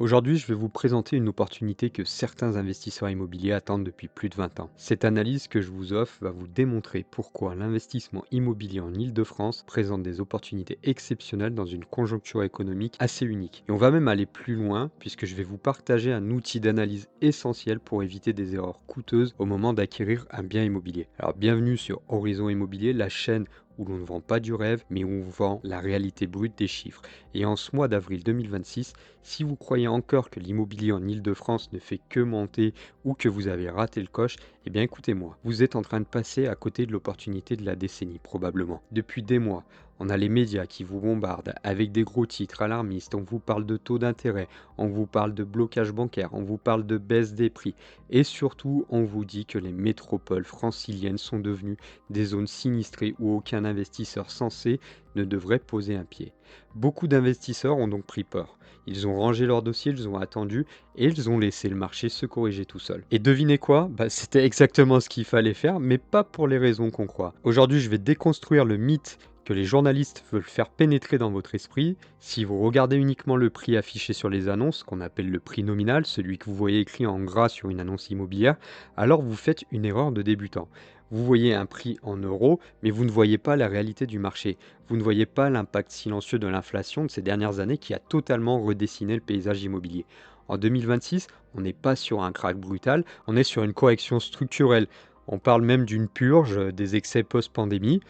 Aujourd'hui, je vais vous présenter une opportunité que certains investisseurs immobiliers attendent depuis plus de 20 ans. Cette analyse que je vous offre va vous démontrer pourquoi l'investissement immobilier en Île-de-France présente des opportunités exceptionnelles dans une conjoncture économique assez unique. Et on va même aller plus loin puisque je vais vous partager un outil d'analyse essentiel pour éviter des erreurs coûteuses au moment d'acquérir un bien immobilier. Alors bienvenue sur Horizon Immobilier, la chaîne où l'on ne vend pas du rêve, mais où on vend la réalité brute des chiffres. Et en ce mois d'avril 2026, si vous croyez encore que l'immobilier en Île-de-France ne fait que monter ou que vous avez raté le coche, eh bien écoutez-moi, vous êtes en train de passer à côté de l'opportunité de la décennie probablement. Depuis des mois, on a les médias qui vous bombardent avec des gros titres alarmistes, on vous parle de taux d'intérêt, on vous parle de blocage bancaire, on vous parle de baisse des prix et surtout on vous dit que les métropoles franciliennes sont devenues des zones sinistrées où aucun investisseur sensé ne devrait poser un pied. Beaucoup d'investisseurs ont donc pris peur. Ils ont rangé leur dossier, ils ont attendu et ils ont laissé le marché se corriger tout seul. Et devinez quoi? C'était exactement ce qu'il fallait faire, mais pas pour les raisons qu'on croit. Aujourd'hui, je vais déconstruire le mythe que les journalistes veulent faire pénétrer dans votre esprit. Si vous regardez uniquement le prix affiché sur les annonces, qu'on appelle le prix nominal, celui que vous voyez écrit en gras sur une annonce immobilière, alors vous faites une erreur de débutant. Vous voyez un prix en euros, mais vous ne voyez pas la réalité du marché. Vous ne voyez pas l'impact silencieux de l'inflation de ces dernières années qui a totalement redessiné le paysage immobilier. En 2026, on n'est pas sur un krach brutal, on est sur une correction structurelle. On parle même d'une purge des excès post-pandémie.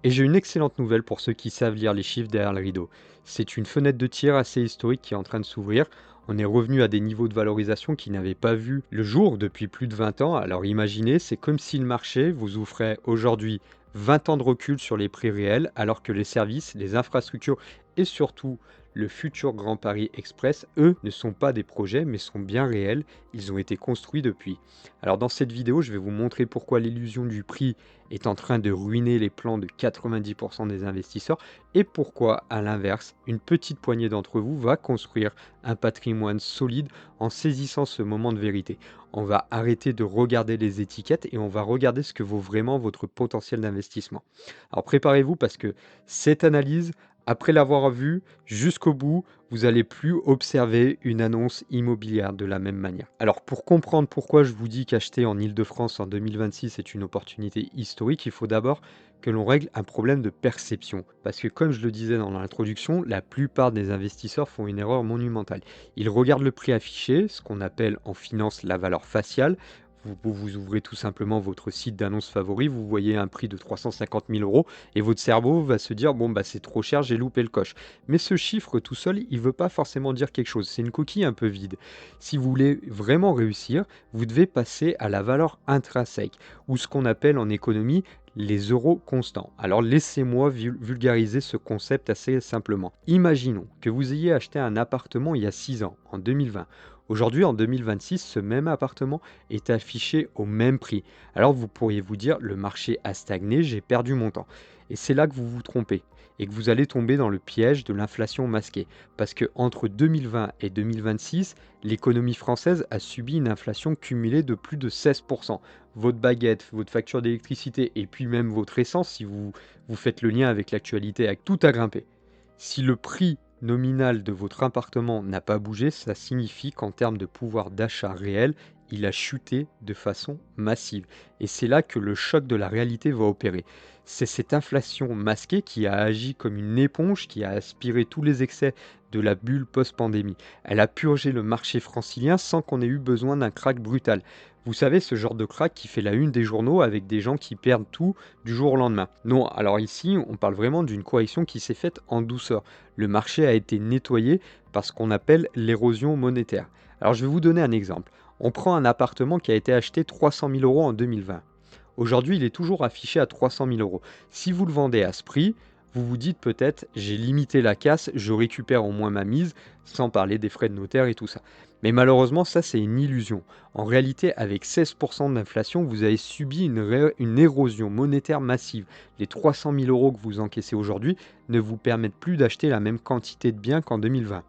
Et j'ai une excellente nouvelle pour ceux qui savent lire les chiffres derrière le rideau. C'est une fenêtre de tir assez historique qui est en train de s'ouvrir. On est revenu à des niveaux de valorisation qui n'avaient pas vu le jour depuis plus de 20 ans. Alors imaginez, c'est comme si le marché vous offrait aujourd'hui 20 ans de recul sur les prix réels, alors que les services, les infrastructures et surtout le futur Grand Paris Express, eux, ne sont pas des projets, mais sont bien réels. Ils ont été construits depuis. Alors dans cette vidéo, je vais vous montrer pourquoi l'illusion du prix est en train de ruiner les plans de 90% des investisseurs et pourquoi, à l'inverse, une petite poignée d'entre vous va construire un patrimoine solide en saisissant ce moment de vérité. On va arrêter de regarder les étiquettes et on va regarder ce que vaut vraiment votre potentiel d'investissement. Alors préparez-vous parce que cette analyse, après l'avoir vue jusqu'au bout, vous allez plus observer une annonce immobilière de la même manière. Alors pour comprendre pourquoi je vous dis qu'acheter en Île-de-France en 2026 est une opportunité historique, il faut d'abord que l'on règle un problème de perception. Parce que comme je le disais dans l'introduction, la plupart des investisseurs font une erreur monumentale. Ils regardent le prix affiché, ce qu'on appelle en finance la valeur faciale. Vous ouvrez tout simplement votre site d'annonce favori, vous voyez un prix de 350 000 euros et votre cerveau va se dire bon c'est trop cher, j'ai loupé le coche. Mais ce chiffre tout seul, il ne veut pas forcément dire quelque chose, c'est une coquille un peu vide. Si vous voulez vraiment réussir, vous devez passer à la valeur intrinsèque ou ce qu'on appelle en économie les euros constants. Alors laissez-moi vulgariser ce concept assez simplement. Imaginons que vous ayez acheté un appartement il y a 6 ans, en 2020. Aujourd'hui, en 2026, ce même appartement est affiché au même prix. Alors vous pourriez vous dire, le marché a stagné, j'ai perdu mon temps. Et c'est là que vous vous trompez et que vous allez tomber dans le piège de l'inflation masquée. Parce que entre 2020 et 2026, l'économie française a subi une inflation cumulée de plus de 16%. Votre baguette, votre facture d'électricité et puis même votre essence, si vous faites le lien avec l'actualité, tout a grimpé. Si le prix nominal de votre appartement n'a pas bougé, ça signifie qu'en termes de pouvoir d'achat réel, il a chuté de façon massive. Et c'est là que le choc de la réalité va opérer. C'est cette inflation masquée qui a agi comme une éponge, qui a aspiré tous les excès de la bulle post-pandémie. Elle a purgé le marché francilien sans qu'on ait eu besoin d'un krach brutal. Vous savez, ce genre de krach qui fait la une des journaux avec des gens qui perdent tout du jour au lendemain. Non, alors ici, on parle vraiment d'une correction qui s'est faite en douceur. Le marché a été nettoyé par ce qu'on appelle l'érosion monétaire. Alors je vais vous donner un exemple. On prend un appartement qui a été acheté 300 000 euros en 2020. Aujourd'hui, il est toujours affiché à 300 000 euros. Si vous le vendez à ce prix, vous vous dites peut-être, j'ai limité la casse, je récupère au moins ma mise, sans parler des frais de notaire et tout ça. Mais malheureusement, ça, c'est une illusion. En réalité, avec 16% d'inflation, vous avez subi une érosion monétaire massive. Les 300 000 euros que vous encaissez aujourd'hui ne vous permettent plus d'acheter la même quantité de biens qu'en 2020.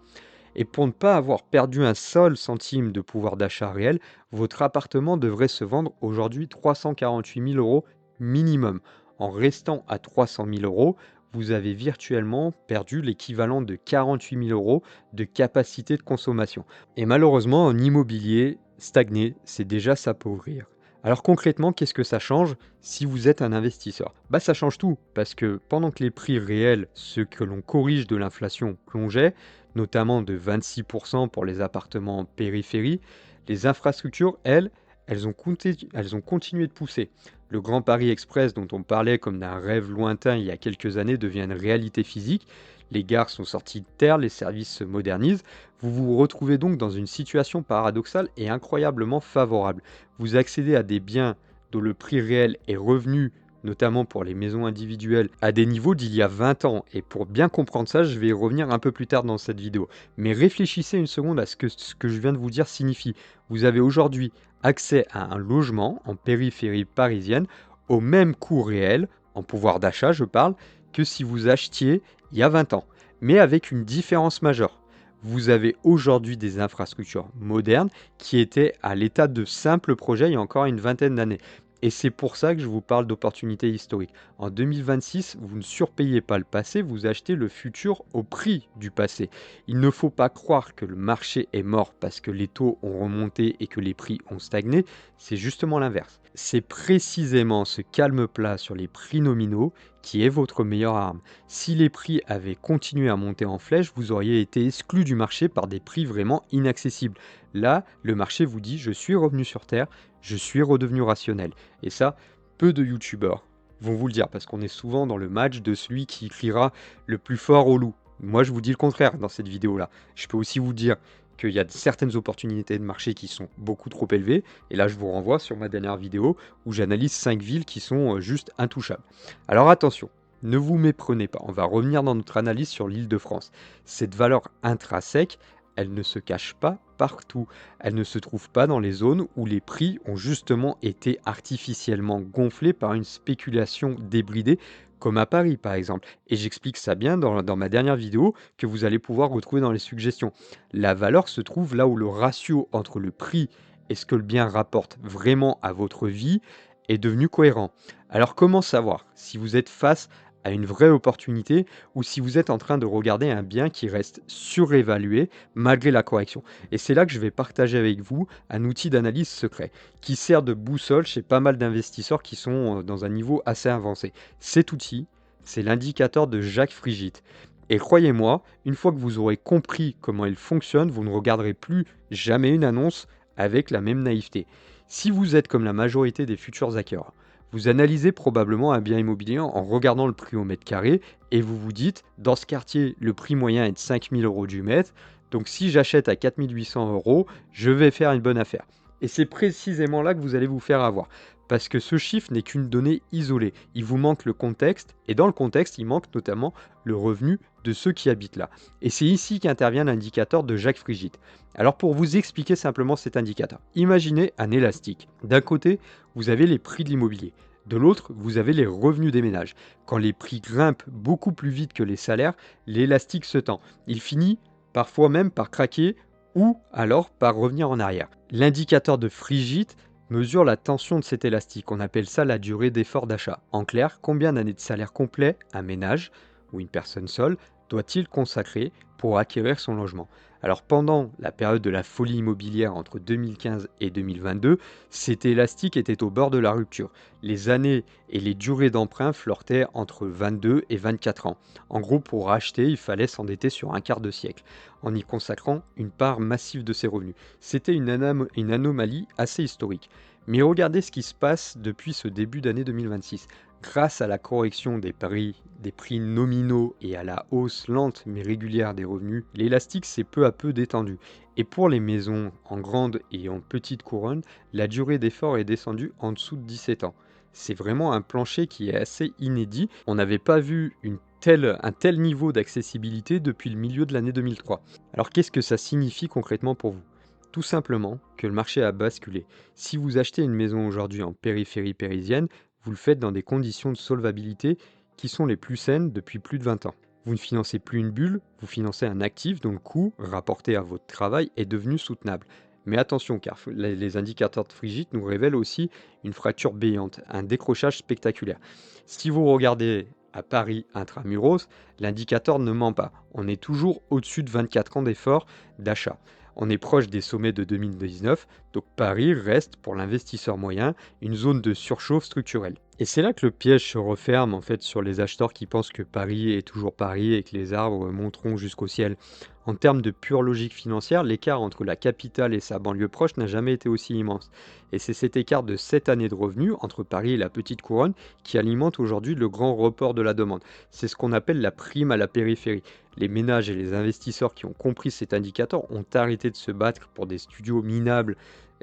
Et pour ne pas avoir perdu un seul centime de pouvoir d'achat réel, votre appartement devrait se vendre aujourd'hui 348 000 euros minimum. En restant à 300 000 euros, vous avez virtuellement perdu l'équivalent de 48 000 € de capacité de consommation. Et malheureusement, en immobilier, stagner, c'est déjà s'appauvrir. Alors concrètement, qu'est-ce que ça change si vous êtes un investisseur? Bah ça change tout, parce que pendant que les prix réels, ceux que l'on corrige de l'inflation, plongeaient, notamment de 26% pour les appartements en périphérie, les infrastructures, elles ont continué de pousser. Le Grand Paris Express, dont on parlait comme d'un rêve lointain il y a quelques années, devient une réalité physique. Les gares sont sorties de terre, les services se modernisent. Vous vous retrouvez donc dans une situation paradoxale et incroyablement favorable. Vous accédez à des biens dont le prix réel est revenu, notamment pour les maisons individuelles, à des niveaux d'il y a 20 ans. Et pour bien comprendre ça, je vais y revenir un peu plus tard dans cette vidéo. Mais réfléchissez une seconde à ce que je viens de vous dire signifie. Vous avez aujourd'hui accès à un logement en périphérie parisienne au même coût réel, en pouvoir d'achat je parle, que si vous achetiez il y a 20 ans. Mais avec une différence majeure. Vous avez aujourd'hui des infrastructures modernes qui étaient à l'état de simple projet il y a encore une vingtaine d'années. Et c'est pour ça que je vous parle d'opportunités historiques. En 2026, vous ne surpayez pas le passé, vous achetez le futur au prix du passé. Il ne faut pas croire que le marché est mort parce que les taux ont remonté et que les prix ont stagné, c'est justement l'inverse. C'est précisément ce calme plat sur les prix nominaux qui est votre meilleure arme. Si les prix avaient continué à monter en flèche, vous auriez été exclu du marché par des prix vraiment inaccessibles. Là, le marché vous dit je suis revenu sur Terre, je suis redevenu rationnel. Et ça, peu de youtubeurs vont vous le dire, parce qu'on est souvent dans le match de celui qui criera le plus fort au loup. Moi, je vous dis le contraire dans cette vidéo-là. Je peux aussi vous dire qu'il y a certaines opportunités de marché qui sont beaucoup trop élevées. Et là, je vous renvoie sur ma dernière vidéo où j'analyse 5 villes qui sont juste intouchables. Alors attention, ne vous méprenez pas. On va revenir dans notre analyse sur l'Île-de-France. Cette valeur intrinsèque, elle ne se cache pas partout. Elle ne se trouve pas dans les zones où les prix ont justement été artificiellement gonflés par une spéculation débridée, comme à Paris par exemple. Et j'explique ça bien dans ma dernière vidéo que vous allez pouvoir retrouver dans les suggestions. La valeur se trouve là où le ratio entre le prix et ce que le bien rapporte vraiment à votre vie est devenu cohérent. Alors comment savoir si vous êtes face à une vraie opportunité ou si vous êtes en train de regarder un bien qui reste surévalué malgré la correction? Et c'est là que je vais partager avec vous un outil d'analyse secret qui sert de boussole chez pas mal d'investisseurs qui sont dans un niveau assez avancé. Cet outil, c'est l'indicateur de Jacques Frigite. Et croyez-moi, une fois que vous aurez compris comment il fonctionne, vous ne regarderez plus jamais une annonce avec la même naïveté. Si vous êtes comme la majorité des futurs hackers, vous analysez probablement un bien immobilier en regardant le prix au mètre carré et vous vous dites, dans ce quartier, le prix moyen est de 5 000 € du mètre, donc si j'achète à 4 800 €, je vais faire une bonne affaire. Et c'est précisément là que vous allez vous faire avoir. Parce que ce chiffre n'est qu'une donnée isolée. Il vous manque le contexte, et dans le contexte, il manque notamment le revenu de ceux qui habitent là. Et c'est ici qu'intervient l'indicateur de Jacques Frigite. Alors pour vous expliquer simplement cet indicateur, imaginez un élastique. D'un côté, vous avez les prix de l'immobilier. De l'autre, vous avez les revenus des ménages. Quand les prix grimpent beaucoup plus vite que les salaires, l'élastique se tend. Il finit parfois même par craquer ou alors par revenir en arrière. L'indicateur de Frigite mesure la tension de cet élastique. On appelle ça la durée d'effort d'achat. En clair, combien d'années de salaire complet un ménage ou une personne seule doit-il consacrer pour acquérir son logement? Alors pendant la période de la folie immobilière entre 2015 et 2022, cet élastique était au bord de la rupture. Les années et les durées d'emprunt flirtaient entre 22 et 24 ans. En gros, pour acheter, il fallait s'endetter sur un quart de siècle, en y consacrant une part massive de ses revenus. C'était une anomalie assez historique. Mais regardez ce qui se passe depuis ce début d'année 2026. Grâce à la correction des prix nominaux et à la hausse lente mais régulière des revenus, l'élastique s'est peu à peu détendu. Et pour les maisons en grande et en petite couronne, la durée d'effort est descendue en dessous de 17 ans. C'est vraiment un plancher qui est assez inédit. On n'avait pas vu un tel niveau d'accessibilité depuis le milieu de l'année 2003. Alors qu'est-ce que ça signifie concrètement pour vous? Tout simplement que le marché a basculé. Si vous achetez une maison aujourd'hui en périphérie parisienne, vous le faites dans des conditions de solvabilité qui sont les plus saines depuis plus de 20 ans. Vous ne financez plus une bulle, vous financez un actif dont le coût, rapporté à votre travail, est devenu soutenable. Mais attention, car les indicateurs de Frigide nous révèlent aussi une fracture béante, un décrochage spectaculaire. Si vous regardez à Paris intramuros, l'indicateur ne ment pas. On est toujours au-dessus de 24 ans d'efforts d'achat. On est proche des sommets de 2019, donc Paris reste pour l'investisseur moyen une zone de surchauffe structurelle. Et c'est là que le piège se referme en fait sur les acheteurs qui pensent que Paris est toujours Paris et que les arbres monteront jusqu'au ciel. En termes de pure logique financière, l'écart entre la capitale et sa banlieue proche n'a jamais été aussi immense. Et c'est cet écart de 7 années de revenus entre Paris et la petite couronne qui alimente aujourd'hui le grand report de la demande. C'est ce qu'on appelle la prime à la périphérie. Les ménages et les investisseurs qui ont compris cet indicateur ont arrêté de se battre pour des studios minables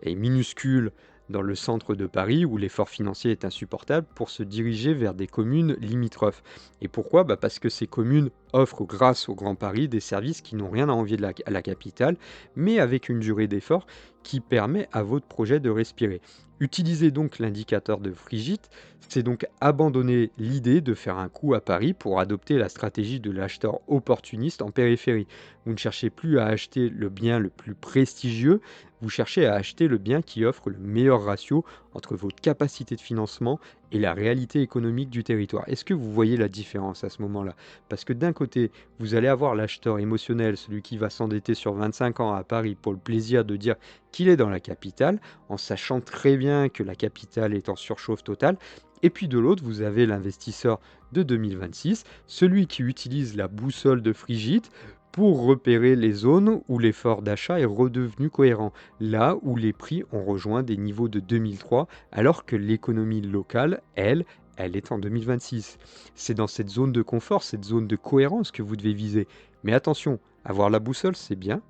et minuscules dans le centre de Paris où l'effort financier est insupportable pour se diriger vers des communes limitrophes. Et pourquoi? Parce que ces communes offrent grâce au Grand Paris des services qui n'ont rien à envier à la capitale, mais avec une durée d'effort qui permet à votre projet de respirer. Utilisez donc l'indicateur de Frigide, c'est donc abandonner l'idée de faire un coup à Paris pour adopter la stratégie de l'acheteur opportuniste en périphérie. Vous ne cherchez plus à acheter le bien le plus prestigieux, vous cherchez à acheter le bien qui offre le meilleur ratio entre votre capacité de financement et la réalité économique du territoire. Est-ce que vous voyez la différence à ce moment-là? Parce que d'un côté, vous allez avoir l'acheteur émotionnel, celui qui va s'endetter sur 25 ans à Paris pour le plaisir de dire qu'il est dans la capitale, en sachant très bien que la capitale est en surchauffe totale. Et puis de l'autre, vous avez l'investisseur de 2026, celui qui utilise la boussole de Frigide pour repérer les zones où l'effort d'achat est redevenu cohérent, là où les prix ont rejoint des niveaux de 2003, alors que l'économie locale, elle est en 2026. C'est dans cette zone de confort, cette zone de cohérence que vous devez viser. Mais attention, avoir la boussole, c'est bien,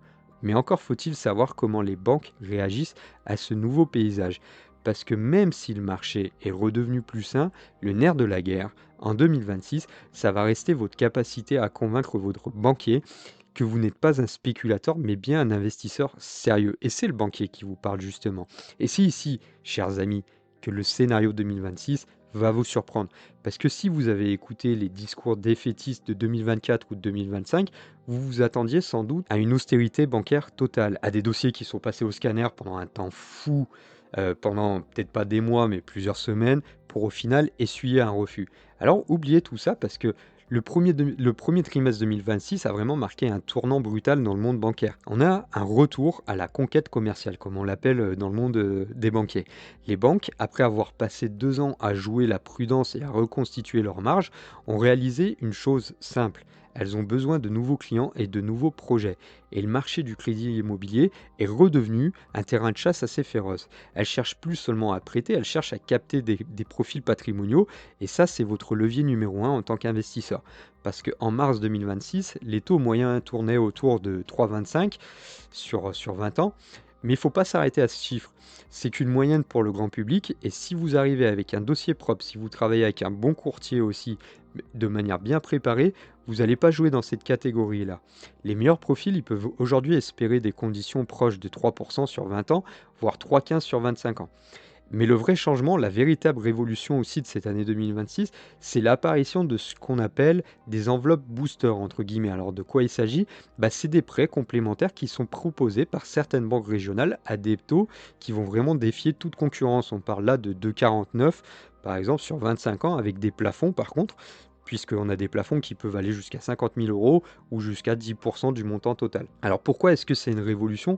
mais encore faut-il savoir comment les banques réagissent à ce nouveau paysage. Parce que même si le marché est redevenu plus sain, le nerf de la guerre, en 2026, ça va rester votre capacité à convaincre votre banquier que vous n'êtes pas un spéculateur, mais bien un investisseur sérieux. Et c'est le banquier qui vous parle justement. Et c'est ici, chers amis, que le scénario 2026 va vous surprendre. Parce que si vous avez écouté les discours défaitistes de 2024 ou de 2025, vous vous attendiez sans doute à une austérité bancaire totale, à des dossiers qui sont passés au scanner pendant un temps fou, pendant peut-être pas des mois, mais plusieurs semaines, pour au final essuyer un refus. Alors oubliez tout ça parce que le premier trimestre 2026 a vraiment marqué un tournant brutal dans le monde bancaire. On a un retour à la conquête commerciale, comme on l'appelle dans le monde des banquiers. Les banques, après avoir passé 2 ans à jouer la prudence et à reconstituer leurs marges, ont réalisé une chose simple. Elles ont besoin de nouveaux clients et de nouveaux projets. Et le marché du crédit immobilier est redevenu un terrain de chasse assez féroce. Elles cherchent plus seulement à prêter, elles cherchent à capter des profils patrimoniaux. Et ça, c'est votre levier numéro un en tant qu'investisseur. Parce qu'en mars 2026, les taux moyens tournaient autour de 3,25 sur 20 ans. Mais il ne faut pas s'arrêter à ce chiffre. C'est qu'une moyenne pour le grand public. Et si vous arrivez avec un dossier propre, si vous travaillez avec un bon courtier aussi, de manière bien préparée, vous n'allez pas jouer dans cette catégorie-là. Les meilleurs profils, ils peuvent aujourd'hui espérer des conditions proches de 3% sur 20 ans, voire 3,15 sur 25 ans. Mais le vrai changement, la véritable révolution aussi de cette année 2026, c'est l'apparition de ce qu'on appelle des enveloppes booster, entre guillemets. Alors de quoi il s'agit? C'est des prêts complémentaires qui sont proposés par certaines banques régionales à des taux qui vont vraiment défier toute concurrence. On parle là de 2,49 par exemple sur 25 ans avec des plafonds par contre, puisqu'on a des plafonds qui peuvent aller jusqu'à 50 000 euros ou jusqu'à 10% du montant total. Alors pourquoi est-ce que c'est une révolution?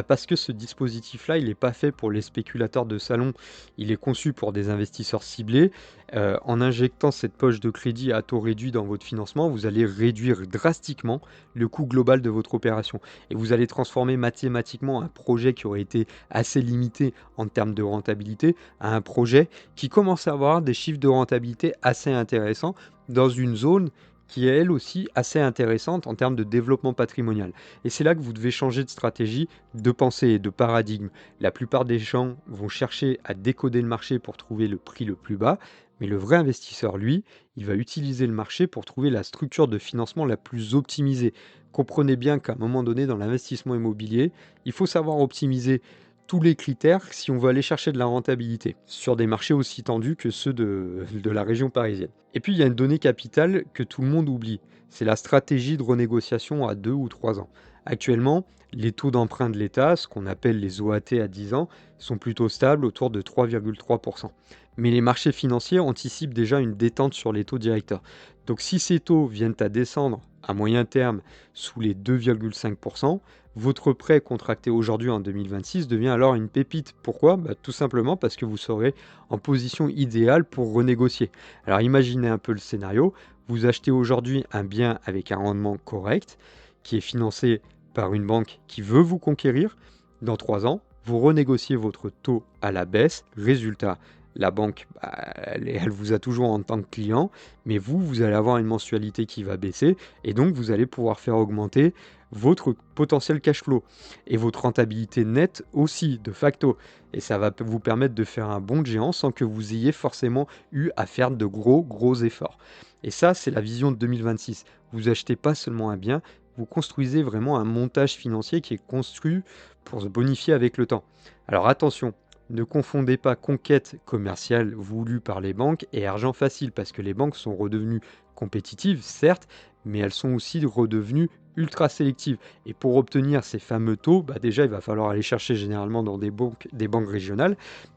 Parce que ce dispositif-là, il n'est pas fait pour les spéculateurs de salon, il est conçu pour des investisseurs ciblés. En injectant cette poche de crédit à taux réduit dans votre financement, vous allez réduire drastiquement le coût global de votre opération. Et vous allez transformer mathématiquement un projet qui aurait été assez limité en termes de rentabilité à un projet qui commence à avoir des chiffres de rentabilité assez intéressants dans une zone qui est elle aussi assez intéressante en termes de développement patrimonial. Et c'est là que vous devez changer de stratégie, de pensée et de paradigme. La plupart des gens vont chercher à décoder le marché pour trouver le prix le plus bas, mais le vrai investisseur, lui, il va utiliser le marché pour trouver la structure de financement la plus optimisée. Comprenez bien qu'à un moment donné, dans l'investissement immobilier, il faut savoir optimiser tous les critères si on veut aller chercher de la rentabilité sur des marchés aussi tendus que ceux de la région parisienne. Et puis il y a une donnée capitale que tout le monde oublie, c'est la stratégie de renégociation à 2 ou 3 ans. Actuellement, Les taux d'emprunt de l'État, ce qu'on appelle les OAT à 10 ans, sont plutôt stables autour de 3,3%. Mais les marchés financiers anticipent déjà une détente sur les taux directeurs. Donc si ces taux viennent à descendre à moyen terme sous les 2,5%, votre prêt contracté aujourd'hui en 2026 devient alors une pépite. Pourquoi? Tout simplement parce que vous serez en position idéale pour renégocier. Alors imaginez un peu le scénario. Vous achetez aujourd'hui un bien avec un rendement correct qui est financé par une banque qui veut vous conquérir. Dans 3 ans, vous renégociez votre taux à la baisse. Résultat, la banque, elle vous a toujours en tant que client, mais vous allez avoir une mensualité qui va baisser et donc vous allez pouvoir faire augmenter votre potentiel cash flow et votre rentabilité nette aussi, de facto. Et ça va vous permettre de faire un bond de géant sans que vous ayez forcément eu à faire de gros efforts. Et ça, c'est la vision de 2026. Vous achetez pas seulement un bien, vous construisez vraiment un montage financier qui est construit pour se bonifier avec le temps. Alors attention, ne confondez pas conquête commerciale voulue par les banques et argent facile, parce que les banques sont redevenues compétitives, certes, mais elles sont aussi redevenues ultra sélectives. Et pour obtenir ces fameux taux, déjà, il va falloir aller chercher généralement dans des banques régionales.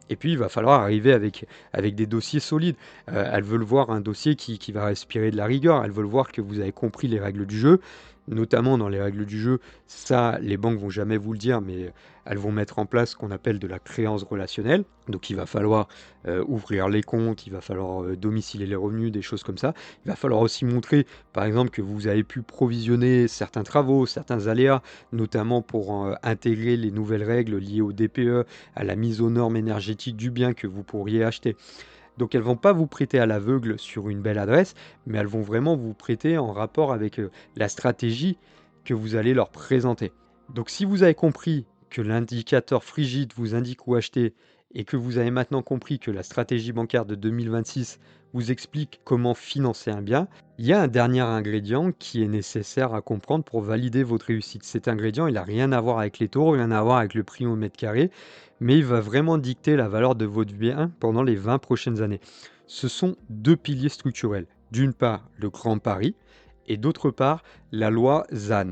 Et puis, il va falloir arriver avec des dossiers solides. Elles veulent voir un dossier qui va respirer de la rigueur. Elles veulent voir que vous avez compris les règles du jeu, notamment dans les règles du jeu. Ça, les banques vont jamais vous le dire, mais elles vont mettre en place ce qu'on appelle de la créance relationnelle. Donc il va falloir ouvrir les comptes, il va falloir domicilier les revenus, des choses comme ça. Il va falloir aussi montrer, par exemple, que vous avez pu provisionner certains travaux, certains aléas, notamment pour intégrer les nouvelles règles liées au DPE, à la mise aux normes énergétiques du bien que vous pourriez acheter. Donc elles vont pas vous prêter à l'aveugle sur une belle adresse, mais elles vont vraiment vous prêter en rapport avec la stratégie que vous allez leur présenter. Donc si vous avez compris que l'indicateur frigide vous indique où acheter et que vous avez maintenant compris que la stratégie bancaire de 2026 vous explique comment financer un bien, il y a un dernier ingrédient qui est nécessaire à comprendre pour valider votre réussite. Cet ingrédient, il n'a rien à voir avec les taux, rien à voir avec le prix au mètre carré, mais il va vraiment dicter la valeur de votre bien pendant les 20 prochaines années. Ce sont deux piliers structurels. D'une part, le Grand Paris, et d'autre part, la loi ZAN.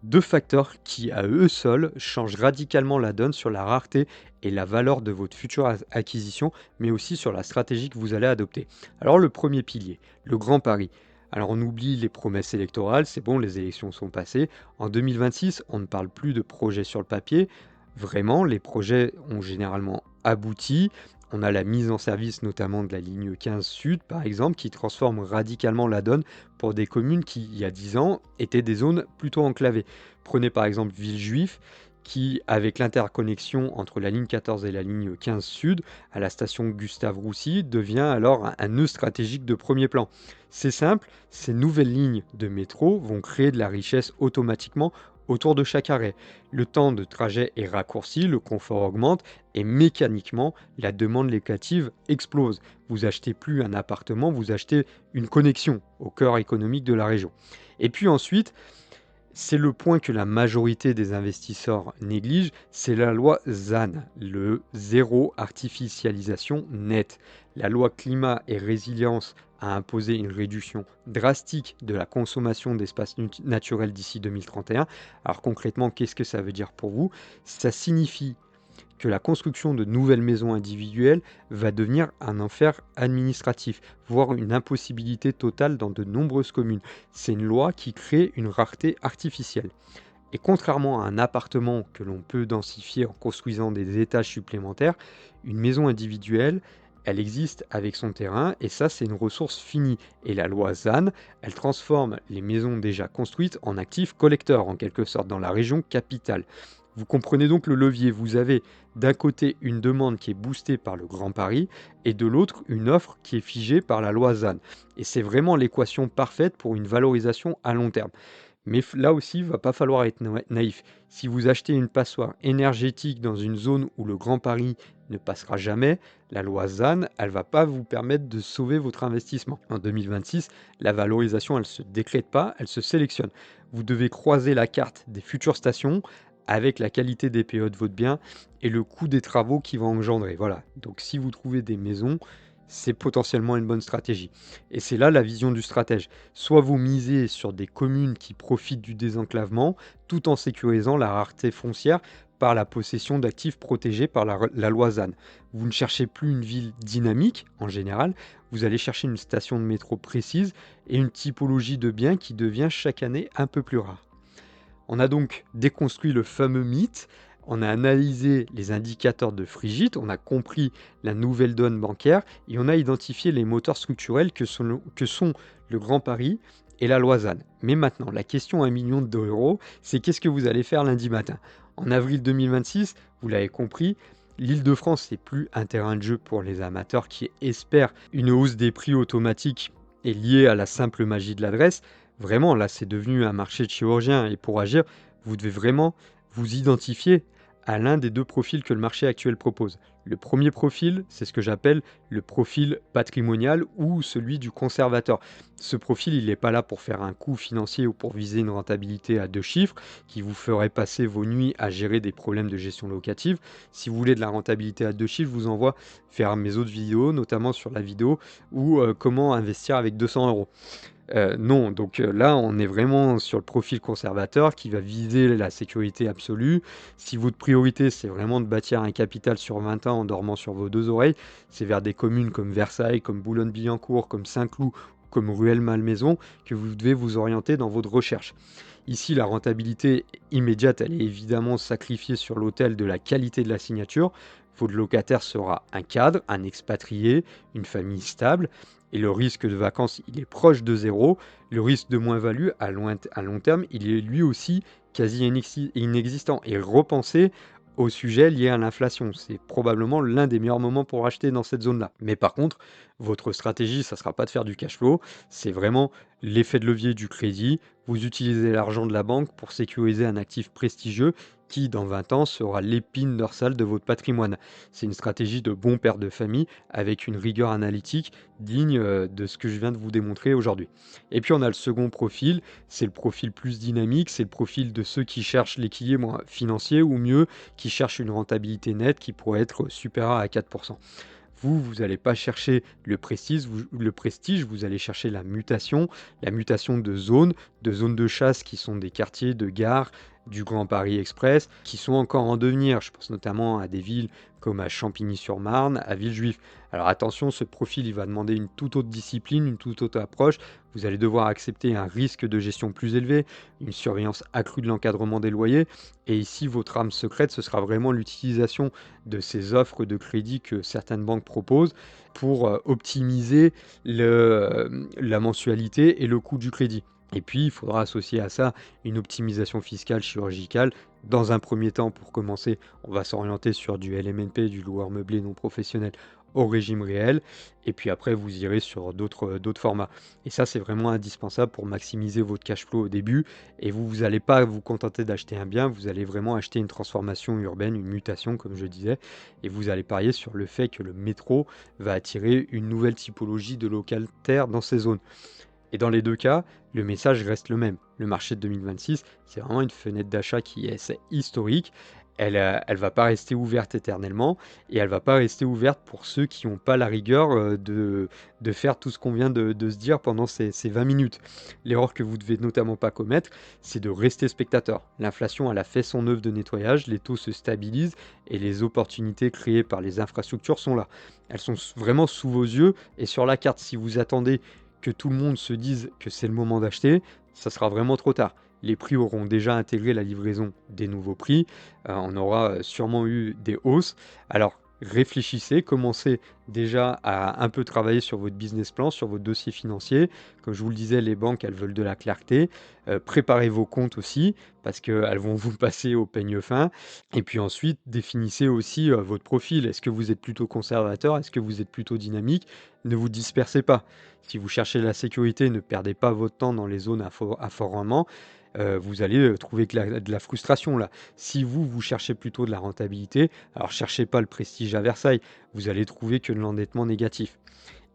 Deux facteurs qui, à eux seuls, changent radicalement la donne sur la rareté et la valeur de votre future acquisition, mais aussi sur la stratégie que vous allez adopter. Alors le premier pilier, le Grand Paris. Alors on oublie les promesses électorales, c'est bon, les élections sont passées. En 2026, on ne parle plus de projets sur le papier. Vraiment, les projets ont généralement abouti. On a la mise en service notamment de la ligne 15 Sud, par exemple, qui transforme radicalement la donne pour des communes qui, il y a 10 ans, étaient des zones plutôt enclavées. Prenez par exemple Villejuif, qui, avec l'interconnexion entre la ligne 14 et la ligne 15 Sud, à la station Gustave-Roussy, devient alors un nœud stratégique de premier plan. C'est simple, ces nouvelles lignes de métro vont créer de la richesse automatiquement autour de chaque arrêt. Le temps de trajet est raccourci, le confort augmente et mécaniquement, la demande locative explose. Vous achetez plus un appartement, vous achetez une connexion au cœur économique de la région. Et puis ensuite, c'est le point que la majorité des investisseurs négligent, c'est la loi ZAN, le zéro artificialisation nette. La loi climat et résilience a imposé une réduction drastique de la consommation d'espaces naturels d'ici 2031. Alors concrètement, qu'est-ce que ça veut dire pour vous? Ça signifie que la construction de nouvelles maisons individuelles va devenir un enfer administratif, voire une impossibilité totale dans de nombreuses communes. C'est une loi qui crée une rareté artificielle. Et contrairement à un appartement que l'on peut densifier en construisant des étages supplémentaires, une maison individuelle, elle existe avec son terrain et ça c'est une ressource finie. Et la loi ZAN, elle transforme les maisons déjà construites en actifs collecteurs en quelque sorte dans la région capitale. Vous comprenez donc le levier. Vous avez d'un côté une demande qui est boostée par le Grand Paris et de l'autre une offre qui est figée par la loi ZAN. Et c'est vraiment l'équation parfaite pour une valorisation à long terme. Mais là aussi, il ne va pas falloir être naïf. Si vous achetez une passoire énergétique dans une zone où le Grand Paris ne passera jamais, la loi ZAN, elle ne va pas vous permettre de sauver votre investissement. En 2026, la valorisation, elle ne se décrète pas, elle se sélectionne. Vous devez croiser la carte des futures stations avec la qualité des PE de votre bien et le coût des travaux qui va engendrer. Voilà. Donc si vous trouvez des maisons, c'est potentiellement une bonne stratégie. Et c'est là la vision du stratège. Soit vous misez sur des communes qui profitent du désenclavement, tout en sécurisant la rareté foncière par la possession d'actifs protégés par la loi ZAN. Vous ne cherchez plus une ville dynamique, en général, vous allez chercher une station de métro précise et une typologie de biens qui devient chaque année un peu plus rare. On a donc déconstruit le fameux mythe, on a analysé les indicateurs de Frigide, on a compris la nouvelle donne bancaire et on a identifié les moteurs structurels que sont le Grand Paris et la Loisanne. Mais maintenant, la question à 1 million d'euros, c'est qu'est-ce que vous allez faire lundi matin? En avril 2026, vous l'avez compris, l'Île-de-France, c'est plus un terrain de jeu pour les amateurs qui espèrent une hausse des prix automatique et liée à la simple magie de l'adresse. Vraiment, là, c'est devenu un marché de chirurgiens et pour agir, vous devez vraiment vous identifier à l'un des deux profils que le marché actuel propose. Le premier profil, c'est ce que j'appelle le profil patrimonial ou celui du conservateur. Ce profil, il n'est pas là pour faire un coût financier ou pour viser une rentabilité à 2 chiffres qui vous ferait passer vos nuits à gérer des problèmes de gestion locative. Si vous voulez de la rentabilité à 2 chiffres, je vous envoie faire mes autres vidéos, notamment sur la vidéo ou comment investir avec 200 euros. Non, donc là, on est vraiment sur le profil conservateur qui va viser la sécurité absolue. Si votre priorité, c'est vraiment de bâtir un capital sur 20 ans en dormant sur vos 2 oreilles, c'est vers des communes comme Versailles, comme Boulogne-Billancourt, comme Saint-Cloud, comme Rueil-Malmaison que vous devez vous orienter dans votre recherche. Ici, la rentabilité immédiate, elle est évidemment sacrifiée sur l'autel de la qualité de la signature. Votre locataire sera un cadre, un expatrié, une famille stable et le risque de vacances, il est proche de zéro. Le risque de moins-value à long terme, il est lui aussi quasi inexistant. Et repensez au sujet lié à l'inflation. C'est probablement l'un des meilleurs moments pour acheter dans cette zone-là. Mais par contre, votre stratégie, ça ne sera pas de faire du cash flow, c'est vraiment l'effet de levier du crédit. Vous utilisez l'argent de la banque pour sécuriser un actif prestigieux qui, dans 20 ans, sera l'épine dorsale de votre patrimoine. C'est une stratégie de bon père de famille avec une rigueur analytique digne de ce que je viens de vous démontrer aujourd'hui. Et puis on a le second profil, c'est le profil plus dynamique, c'est le profil de ceux qui cherchent l'équilibre financier ou mieux, qui cherchent une rentabilité nette qui pourrait être supérieure à 4%. Vous n'allez pas chercher le prestige, vous allez chercher la mutation de zones de chasse qui sont des quartiers de gare du Grand Paris Express, qui sont encore en devenir. Je pense notamment à des villes comme à Champigny-sur-Marne, à Villejuif. Alors attention, ce profil, il va demander une toute autre discipline, une toute autre approche. Vous allez devoir accepter un risque de gestion plus élevé, une surveillance accrue de l'encadrement des loyers. Et ici, votre arme secrète, ce sera vraiment l'utilisation de ces offres de crédit que certaines banques proposent pour optimiser la mensualité et le coût du crédit. Et puis, il faudra associer à ça une optimisation fiscale chirurgicale. Dans un premier temps, pour commencer, on va s'orienter sur du LMNP, du loueur meublé non professionnel au régime réel. Et puis après, vous irez sur d'autres formats. Et ça, c'est vraiment indispensable pour maximiser votre cash flow au début. Et vous n'allez pas vous contenter d'acheter un bien, vous allez vraiment acheter une transformation urbaine, une mutation, comme je disais. Et vous allez parier sur le fait que le métro va attirer une nouvelle typologie de locataires dans ces zones. Et dans les deux cas, le message reste le même. Le marché de 2026, c'est vraiment une fenêtre d'achat qui est c'est historique. Elle va pas rester ouverte éternellement et elle va pas rester ouverte pour ceux qui n'ont pas la rigueur de faire tout ce qu'on vient de se dire pendant ces 20 minutes. L'erreur que vous devez notamment pas commettre, c'est de rester spectateur. L'inflation, elle a fait son œuvre de nettoyage, les taux se stabilisent et les opportunités créées par les infrastructures sont là. Elles sont vraiment sous vos yeux et sur la carte. Si vous attendez que tout le monde se dise que c'est le moment d'acheter, ça sera vraiment trop tard. Les prix auront déjà intégré la livraison des nouveaux prix, on aura sûrement eu des hausses. Alors réfléchissez, commencez déjà à un peu travailler sur votre business plan, sur votre dossier financier. Comme je vous le disais, les banques, elles veulent de la clarté. Préparez vos comptes aussi, parce qu'elles vont vous passer au peigne fin. Et puis ensuite, définissez aussi votre profil. Est-ce que vous êtes plutôt conservateur? Est-ce que vous êtes plutôt dynamique? Ne vous dispersez pas. Si vous cherchez la sécurité, ne perdez pas votre temps dans les zones à fort rendement. Vous allez trouver de la frustration là. Si vous cherchez plutôt de la rentabilité, alors cherchez pas le prestige à Versailles, vous allez trouver que de l'endettement négatif.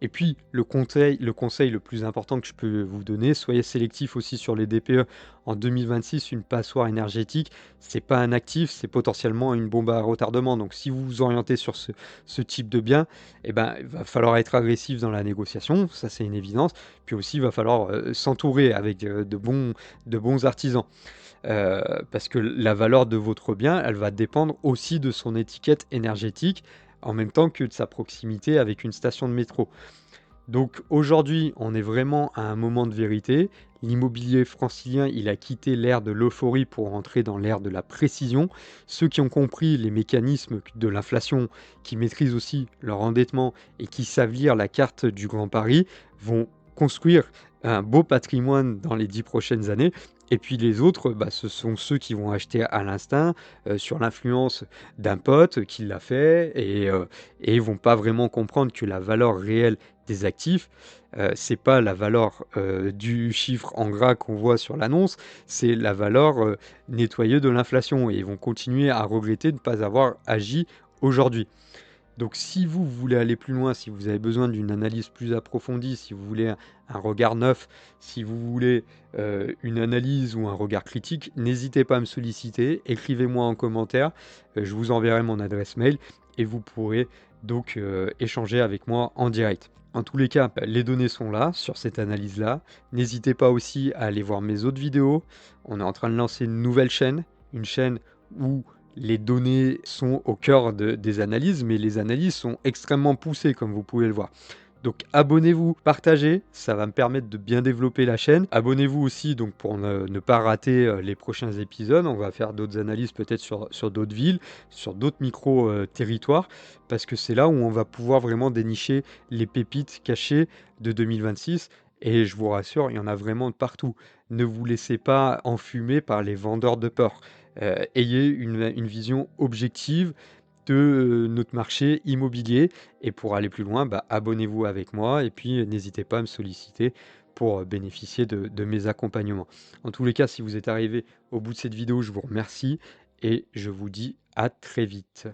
Et puis le conseil le plus important que je peux vous donner, soyez sélectif aussi sur les DPE. En 2026, une passoire énergétique, c'est pas un actif, c'est potentiellement une bombe à retardement. Donc si vous vous orientez sur ce type de bien, eh ben, il va falloir être agressif dans la négociation, ça c'est une évidence. Puis aussi, il va falloir, s'entourer avec, de bons artisans. Heu, Parce que la valeur de votre bien, elle va dépendre aussi de son étiquette énergétique, en même temps que de sa proximité avec une station de métro. Donc aujourd'hui, on est vraiment à un moment de vérité. L'immobilier francilien, il a quitté l'ère de l'euphorie pour entrer dans l'ère de la précision. Ceux qui ont compris les mécanismes de l'inflation, qui maîtrisent aussi leur endettement et qui savent lire la carte du Grand Paris, vont construire un beau patrimoine dans les 10 prochaines années. Et puis les autres, bah, ce sont ceux qui vont acheter à l'instinct, sur l'influence d'un pote qui l'a fait et ils vont pas vraiment comprendre que la valeur réelle des actifs, c'est pas la valeur, du chiffre en gras qu'on voit sur l'annonce, c'est la valeur, nettoyée de l'inflation et ils vont continuer à regretter de ne pas avoir agi aujourd'hui. Donc si vous voulez aller plus loin, si vous avez besoin d'une analyse plus approfondie, si vous voulez un regard neuf, si vous voulez, une analyse ou un regard critique, n'hésitez pas à me solliciter, écrivez-moi en commentaire, je vous enverrai mon adresse mail et vous pourrez donc, échanger avec moi en direct. En tous les cas, les données sont là, sur cette analyse-là. N'hésitez pas aussi à aller voir mes autres vidéos. On est en train de lancer une nouvelle chaîne, une chaîne où les données sont au cœur des analyses, mais les analyses sont extrêmement poussées, comme vous pouvez le voir. Donc abonnez-vous, partagez, ça va me permettre de bien développer la chaîne. Abonnez-vous aussi donc pour ne pas rater les prochains épisodes. On va faire d'autres analyses peut-être sur d'autres villes, sur d'autres micro-territoires, parce que c'est là où on va pouvoir vraiment dénicher les pépites cachées de 2026. Et je vous rassure, il y en a vraiment de partout. Ne vous laissez pas enfumer par les vendeurs de peur. Ayez une vision objective de, notre marché immobilier et pour aller plus loin, bah, abonnez-vous avec moi et puis, n'hésitez pas à me solliciter pour, bénéficier de mes accompagnements. En tous les cas, si vous êtes arrivé au bout de cette vidéo, je vous remercie et je vous dis à très vite.